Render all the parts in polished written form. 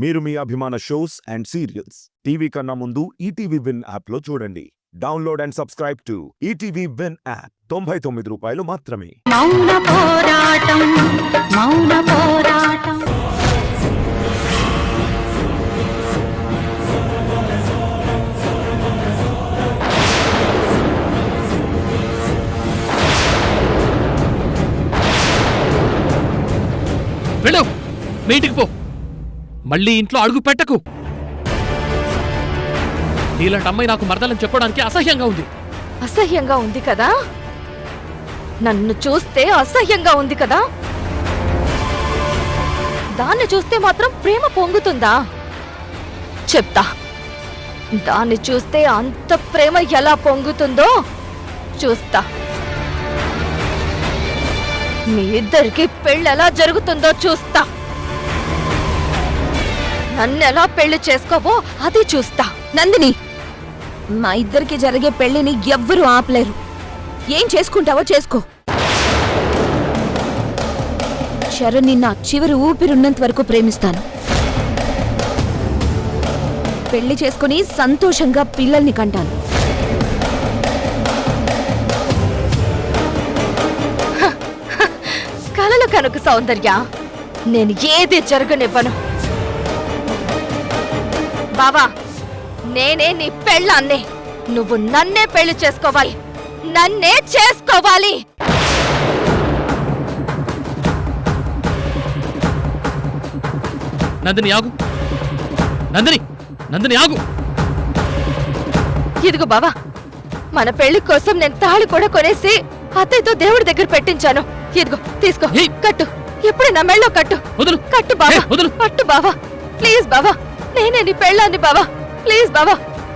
మీరు మీ అభిమాన shows and serials TV కన్నా ముందు ఈటీవీ విన్ యాప్లో చూడండి. Download and subscribe to ETV win app. 99 రూపాయలు మాత్రమే. మౌన పోరాటం మౌన పోరాటం. వెళ్ళు, మీ ఇంటికి పో. మళ్ళీ ఇంట్లో అడుగు పెట్టకు. నీలాంటి అమ్మాయి నాకు మరదలని చెప్పడానికి అసహ్యంగా ఉంది. అసహ్యంగా ఉంది కదా? నన్ను చూస్తే అసహ్యంగా ఉంది కదా? దాన్ని చూస్తే మాత్రం ప్రేమ పొంగుతుందా? చెప్తా. దాన్ని చూస్తే అంత ప్రేమ ఎలా పొంగుతుందో చూస్తా. మీ ఇద్దరికి పెళ్ళెలా జరుగుతుందో చూస్తా. నన్నెలా పెళ్లి చేసుకోవో అది చూస్తా. నందిని, మా ఇద్దరికి జరిగే పెళ్లిని ఎవ్వరూ ఆపలేరు. ఏం చేసుకుంటావో చేసుకో. శరణ్ నిన్న చివరి ఊపిరున్నంత వరకు ప్రేమిస్తాను. పెళ్లి చేసుకుని సంతోషంగా పిల్లల్ని కంటాను. కలలు కనుక సౌందర్య, నేను ఏది జరగనివ్వను. బావా, నేనే నీ పెళ్ళాన్నే. నువ్వు నన్నే పెళ్లి చేసుకోవాలి. నన్నే చేసుకోవాలి. నందిని ఆగు. నందిని, నందిని ఆగు. ఇదిగో బావా, మన పెళ్లి కోసం నేను తాళి కూడా కొనేసి అత్తయ్యతో దేవుడి దగ్గర పెట్టించాను. ఇదిగో తీసుకో, కట్టు. ఎప్పుడు నా మెళ్ళో కట్టు. వదులు. కట్టు బావా, వదులు. కట్టు బావా. ప్లీజ్ బావా, నేనే నీ పెళ్ళాన్ని బావా. ప్లీజ్ బావా,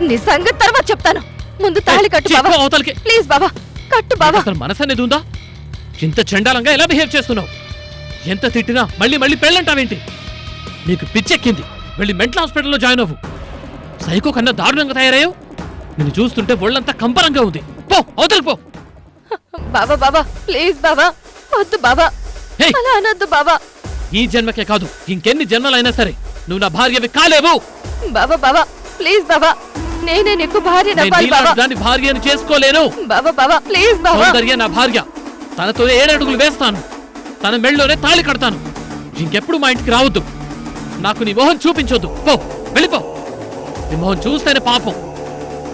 నీ సంగతి తర్వాత చెప్తాను. ముందు తాళి కట్టు బావా. అవతలకి. ప్లీజ్ బావా, కట్టు బావా. అసలు మనసనేది ఉందా? ఇంత చండాలంగా ఎలా బిహేవ్ చేస్తున్నావు? ఎంత తిట్టినా మళ్ళీ మళ్ళీ పెళ్ళంటావేంటి? నీకు పిచ్చెక్కింది. వెళ్ళి మెంటల్ హాస్పిటల్లో జాయిన్ అవ్వు. సైకో కన్నా దారుణంగా తయారయ్యావు. నిన్ను చూస్తుంటే ఒళ్ళంతా కంపరంగా ఉంది. పో, అవతలకి పో. బావా బావా, ప్లీజ్ బావా, వద్దు బావా. అలా అనొద్దు బావా. ఈ జన్మకే కాదు, ఇంకెన్ని జన్మలైనా సరే నువ్వు నా భార్యవి కాలేవు. బావా బావా, ప్లీజ్ బావా, నేనే నీకు భార్య నవ్వాలి బావా. దాని భార్యను చేసుకోలేను. బావా బావా, ప్లీజ్ బావా. సౌందర్య నా భార్య. తనతో 7 అడుగులు వేస్తాను. తన మెళ్ళలోనే తాళి కడతాను. ఇంకెప్పుడు మా ఇంటికి రావద్దు. నాకు నీ మొహం చూపించొద్దు. పో, వెళ్ళిపో. నీ మొహం చూస్తేనే పాపం.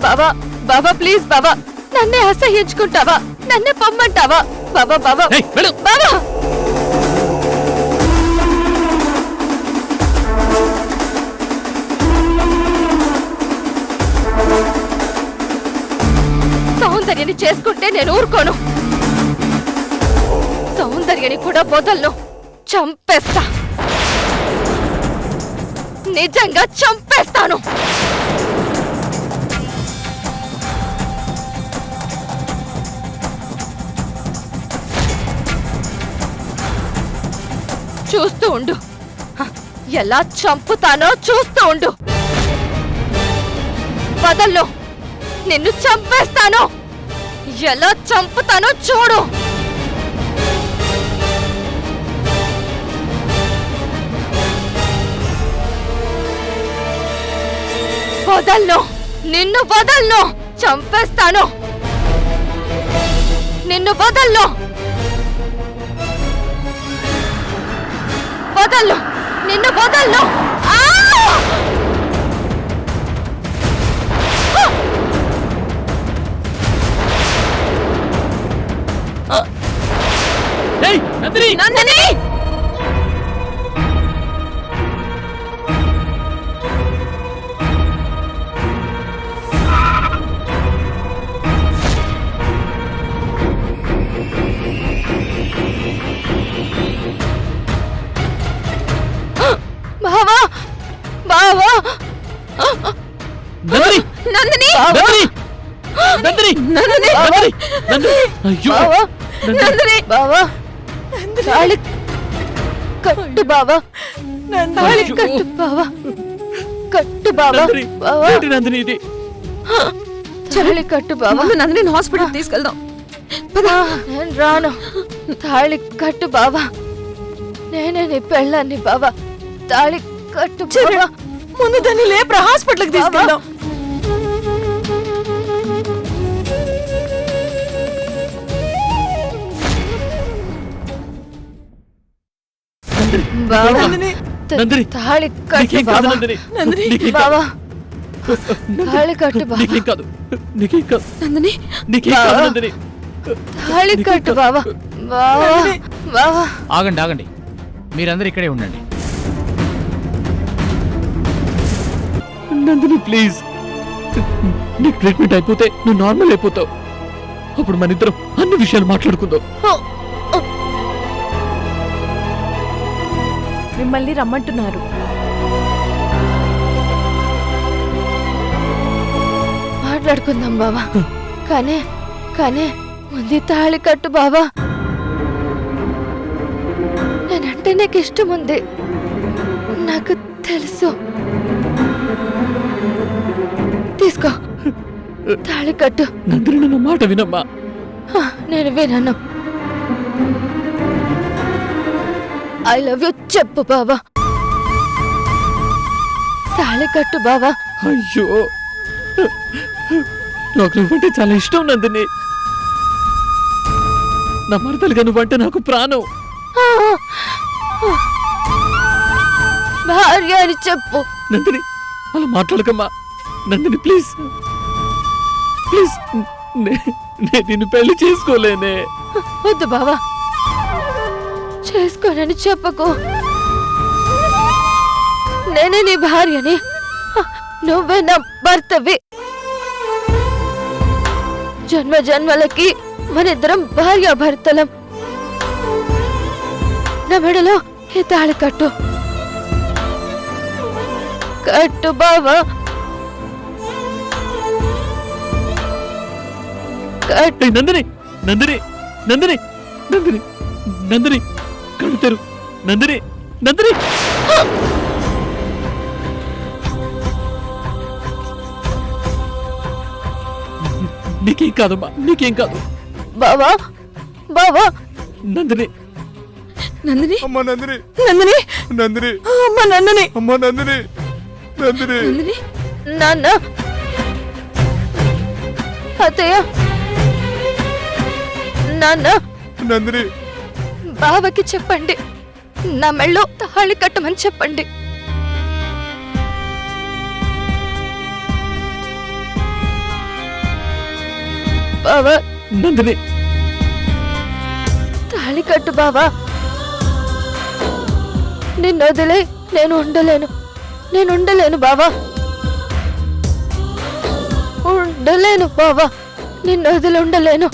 బావా బావా, ప్లీజ్ బావా, నన్నే అసహ్యించుకుంటావా? నన్నే పొమ్మంటావా? బావా బావా, వెళ్ళు. బావా. సౌందర్యని చేసుకుంటే నేను ఊరుకోను. సౌందర్యని కూడా వదలను. చంపేస్తా. నిజంగా చంపేస్తాను. చూస్తూ ఉండు. ఎలా చంపుతానో చూస్తూ ఉండు. వదల్లో. నిన్ను చంపేస్తాను. ఎలా చంపుతానో చూడు. వదల్లో. నిన్ను వదల్లో. చంపేస్తాను. నిన్ను వదల్లో. వదల్లో. నిన్ను వదల్లో. నందిని, నందిని, బావా బావా. నందిని, నందిని, నందిని, నందిని, నందిని, నందిని, నందిని. అయ్యో, బావా, నందిని, బావా, తాళి కట్టు బావా. తాళి కట్టు బావా. కట్టు బావా. నందిని, బావా, ఏంటి నందిని ఇది? తాళి కట్టు బావా. నందిని హాస్పిటల్ తీసుకెళ్దాం. నేను రాను. తాళి కట్టు బావా. నేనే నీ పెళ్ళాన్ని బావా. తాళి కట్టు చరణ్, బావా. ముందు దాన్ని లేపరా, హాస్పిటల్కి తీసుకెళ్దాం. బావా నందిని, నందిని, తాళి కట్టు నీకేం కాదు బావా. నందిని. నందిని. నీకేం కాదు. బావా తాళి కట్టు బావా. నీకేం కాదు. నీకేం కాదు. నందిని, నీకేం కాదు బావా. నందిని. తాళి కట్టు బావా. బావా బావా ఆగండి ఆగండి, మీరందరూ ఇక్కడే ఉండండి. నందిని ప్లీజ్, నీ ట్రీట్మెంట్ అయిపోతే నువ్వు నార్మల్ అయిపోతావు. అప్పుడు మన ఇద్దరం అన్ని విషయాలు మాట్లాడుకుందాం. మిమ్మల్ని రమ్మంటున్నారు. మాట్లాడుకుందాం బావా. కానీ కానీ ముందు తాళి కట్టు బావా. నేనంటే నీకు ఇష్టం ఉంది, నాకు తెలుసు. తీసుకో తాళి కట్టు. నందిని నన్న మాట వినమ్మా. నేను వినను. ఐ లవ్ యూ చెప్పు బావా. తాళి కట్టు బావా. అయ్యో, నాకు నువ్వంటే చాలా ఇష్టం నందిని. నా మరదలుగా నువ్వంటే నాకు ప్రాణం. భార్య అని చెప్పు. నందిని అలా మాట్లాడకమ్మా. నందిని ప్లీజ్ ప్లీజ్, నేను నిన్ను పెళ్లి చేసుకోలేనే. వద్దు బావా, చేసుకోనని చెప్పకు. నేనే నీ భార్యని, నువ్వే నా భర్తవి. జన్మ జన్మలకి మనిద్దరం భార్యాభర్తలం. నా మెడలో ఈ తాళి కట్టు. కట్టు బావా. కట్టు. ఏయ్ నందిని, నందిని, నందిని, నందిని, నందిని, కళ్ళు తెరు. నందిని, నందిని. నీకేం కాదమ్మా, నీకేం కాదు. బావా బావా. నందిని, నందిని, అమ్మ నందిని, నందిని, నందిని, అమ్మ నందిని, అమ్మ నందిని, నందిని, నందిని. నాన్న, అత్తయ్య, నాన్న, నందిని, బావకి చెప్పండి, నా మెళ్ళో తాళి కట్టమని చెప్పండి. బావా నందిని, తాళి కట్టు బావా. నిన్ను వదిలే నేను ఉండలేను. నేను ఉండలేను బావా. ఉండలేను బావా. నిన్ను వదిలి ఉండలేను.